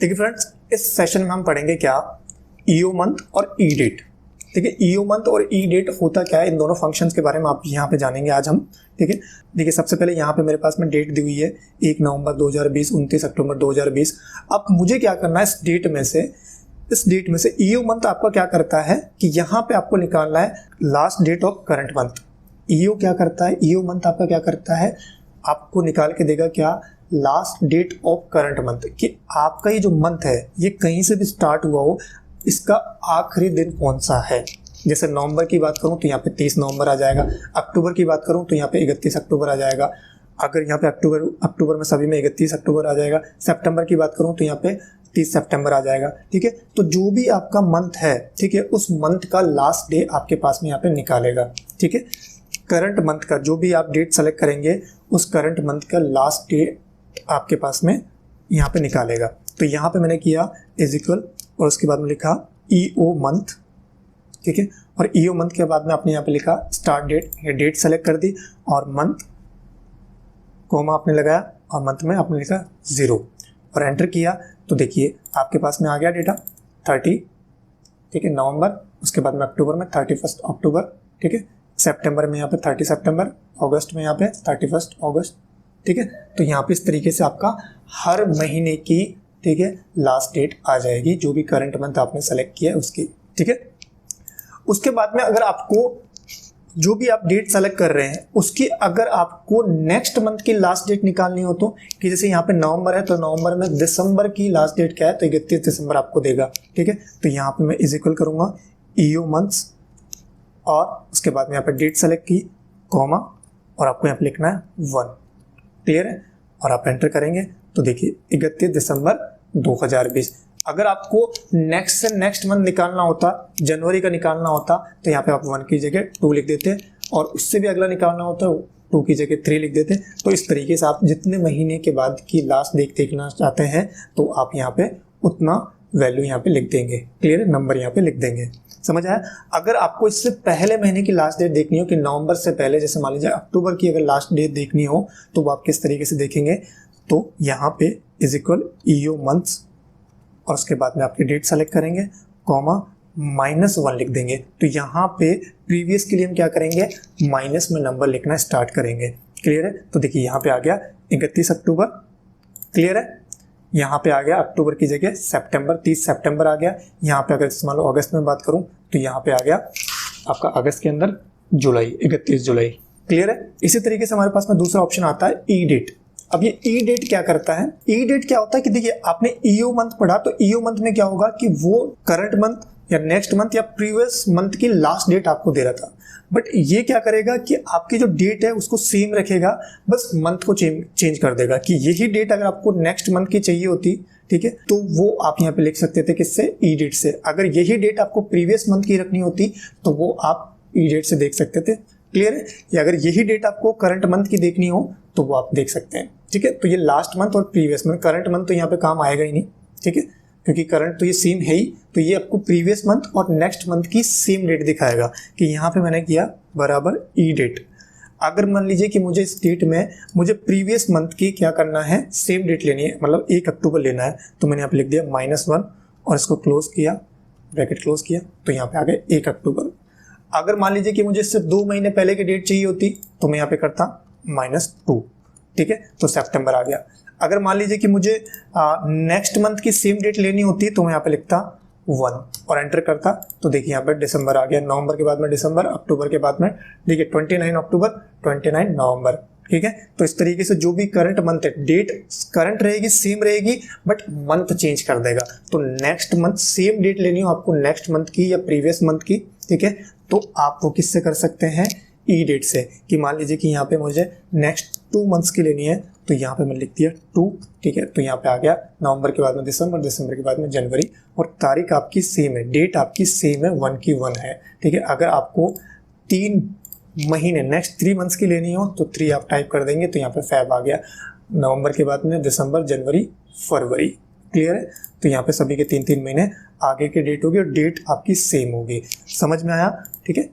देखिए फ्रेंड्स, इस सेशन में हम पढ़ेंगे क्या, ईओ मंथ और ई डेट। ठीक है, ईओ मंथ और ई डेट होता क्या है, इन दोनों फंक्शंस के बारे में आप यहाँ पे जानेंगे आज हम। ठीक है, देखिए सबसे पहले यहाँ पे मेरे पास में डेट दी हुई है 1 नवंबर 2020, 29 अक्टूबर 2020। अब मुझे क्या करना है, इस डेट में से ईओ मंथ आपका क्या करता है कि यहाँ पे आपको निकालना है last date of current month. ईओ क्या करता है, ईओ मंथ आपका क्या करता है, आपको निकाल के देगा क्या, last date of current month, कि आपका ये जो मंथ है ये कहीं से भी स्टार्ट हुआ हो, इसका आखिरी दिन कौन सा है। जैसे नवंबर की बात करूं तो यहाँ पे 30 नवंबर आ जाएगा, अक्टूबर की बात करूं तो यहाँ पे 31 अक्टूबर आ जाएगा, अगर यहाँ पे अक्टूबर में सभी में 31 अक्टूबर आ जाएगा। सितंबर की बात करूं तो यहाँ पे 30 सितंबर आ जाएगा। ठीक है, तो जो भी आपका मंथ है, ठीक है, उस मंथ का लास्ट डे आपके पास में यहाँ पे निकालेगा। ठीक है, करंट मंथ का जो भी आप डेट सेलेक्ट करेंगे, उस करंट मंथ का लास्ट डे आपके पास में यहाँ पे निकालेगा। तो यहाँ पे मैंने किया इज इक्वल और उसके बाद में लिखा ईओ मंथ। ठीक है, और ईओ मंथ के बाद में आपने यहाँ पे लिखा स्टार्ट डेट, ये डेट सेलेक्ट कर दी और मंथ कोमा आपने लगाया और मंथ में आपने लिखा 0 और एंटर किया। तो देखिए आपके पास में आ गया डेटा 30, ठीक है, नवंबर, उसके बाद में अक्टूबर में 31 अक्टूबर, ठीक है, सितंबर में यहाँ पे 30 सितंबर, अगस्त में यहाँ पे 31 अगस्त। ठीक है, तो यहाँ पे इस तरीके से आपका हर महीने की, ठीक है, लास्ट डेट आ जाएगी जो भी करंट मंथ आपने सेलेक्ट किया है उसकी। ठीक है, उसके बाद में अगर आपको जो भी आप डेट सेलेक्ट कर रहे हैं उसकी अगर आपको नेक्स्ट मंथ की लास्ट डेट निकालनी हो तो, कि जैसे यहाँ पे नवंबर है तो नवंबर में दिसंबर की लास्ट डेट क्या है, तो 31 दिसंबर आपको देगा। ठीक है, तो यहाँ पे मैं इज इक्वल करूंगा ईओ मंथ्स और उसके बाद में यहाँ पे डेट सेलेक्ट की, कॉमा, और आपको यहाँ पे लिखना है 1। क्लियर है, और आप एंटर करेंगे तो देखिए 31 दिसंबर 2020। अगर आपको नेक्स्ट से नेक्स्ट मंथ निकालना होता, जनवरी का निकालना होता, तो यहाँ पे आप 1 की जगह 2 लिख देते, और उससे भी अगला निकालना होता 2 की जगह 3 लिख देते। तो इस तरीके से आप जितने महीने के बाद की लास्ट डेट देखना चाहते हैं तो आप यहाँ पे उतना वैल्यू यहाँ पे लिख देंगे। क्लियर है, नंबर यहाँ पे लिख देंगे। समझ आया। अगर आपको इससे पहले महीने की लास्ट डेट देखनी हो, कि नवंबर से पहले, जैसे मान लीजिए अक्टूबर की अगर लास्ट डेट देखनी हो, तो वो आप किस तरीके से देखेंगे, तो यहाँ पे इज इक्वल ईओ मंथ्स और उसके बाद में आपकी डेट सेलेक्ट करेंगे, कॉमा, -1 लिख देंगे। तो यहाँ पे प्रीवियस के लिए हम क्या करेंगे, माइनस में नंबर लिखना स्टार्ट करेंगे। क्लियर है, तो देखिए यहाँ पे आ गया 31 अक्टूबर। क्लियर है, यहाँ पे आ गया अक्टूबर की जगह सितंबर, 30 सितंबर आ गया। यहाँ पे अगर मान लो अगस्त में बात करूँ तो यहाँ पे आ गया आपका अगस्त के अंदर जुलाई, 31 जुलाई। क्लियर है, इसी तरीके से हमारे पास में दूसरा ऑप्शन आता है ई डेट। अब ये ई डेट क्या करता है, ई डेट क्या होता है कि देखिए आपने ईओ मंथ पढ़ा, तो ईओ मंथ में क्या होगा कि वो करंट मंथ या नेक्स्ट मंथ या प्रीवियस मंथ की लास्ट डेट आपको दे रहा था, बट ये क्या करेगा कि आपकी जो डेट है उसको सेम रखेगा, बस मंथ को चेंज कर देगा। कि यही डेट अगर आपको नेक्स्ट मंथ की चाहिए होती, ठीक है, तो वो आप यहाँ पे लिख सकते थे किससे, ई डेट से। अगर यही डेट आपको प्रीवियस मंथ की रखनी होती तो वो आप ई डेट से देख सकते थे। क्लियर है, या अगर यही डेट आपको करंट मंथ की देखनी हो तो वो आप देख सकते हैं। ठीक है, तो ये लास्ट मंथ और प्रीवियस मंथ, करंट मंथ तो यहाँ पे काम आएगा ही नहीं। ठीक है, क्योंकि करंट तो ये सेम है ही, तो ये आपको प्रीवियस मंथ और नेक्स्ट मंथ की सेम डेट दिखाएगा। कि यहाँ पे मैंने किया बराबर ई डेट। अगर मान लीजिए कि मुझे इस डेट में मुझे प्रीवियस मंथ की क्या करना है, सेम डेट लेनी है, मतलब 1 अक्टूबर लेना है, तो मैंने यहाँ पे लिख दिया -1 और इसको क्लोज किया, ब्रैकेट क्लोज किया, तो यहाँ पे आ गया 1 अक्टूबर। अगर मान लीजिए कि मुझे इससे 2 महीने पहले की डेट चाहिए होती तो मैं यहाँ पे करता -2। ठीक है, तो सितंबर आ गया। अगर मान लीजिए कि मुझे नेक्स्ट मंथ की सेम डेट लेनी होती तो मैं यहाँ पे लिखता 1 और एंटर करता, तो देखिए यहाँ पे दिसंबर आ गया। नवंबर के बाद में दिसंबर, अक्टूबर के बाद में देखिए 29 अक्टूबर, 29 नवंबर। ठीक है, तो इस तरीके से जो भी करंट मंथ है, डेट करंट रहेगी, सेम रहेगी, बट मंथ चेंज कर देगा। तो नेक्स्ट मंथ सेम डेट लेनी हो आपको, नेक्स्ट मंथ की या प्रीवियस मंथ की, ठीक है, तो आप वो किससे कर सकते हैं, ई डेट से। कि मान लीजिए कि यहाँ पे मुझे नेक्स्ट 2 मंथ्स की लेनी है, तो यहाँ पे मैं लिख दिया 2। ठीक है, तो यहाँ पे आ गया नवंबर के बाद में दिसंबर, दिसंबर के बाद में जनवरी, और तारीख आपकी सेम है, डेट आपकी सेम है, 1 की 1 है। ठीक है, अगर आपको 3 महीने नेक्स्ट 3 मंथ्स की लेनी हो तो 3 आप टाइप कर देंगे, तो यहाँ पे फैब आ गया। नवंबर के बाद में दिसंबर, जनवरी, फरवरी। क्लियर है, तो यहाँ पे सभी के 3-3 महीने आगे की डेट होगी और डेट आपकी सेम होगी। समझ में आया। ठीक है।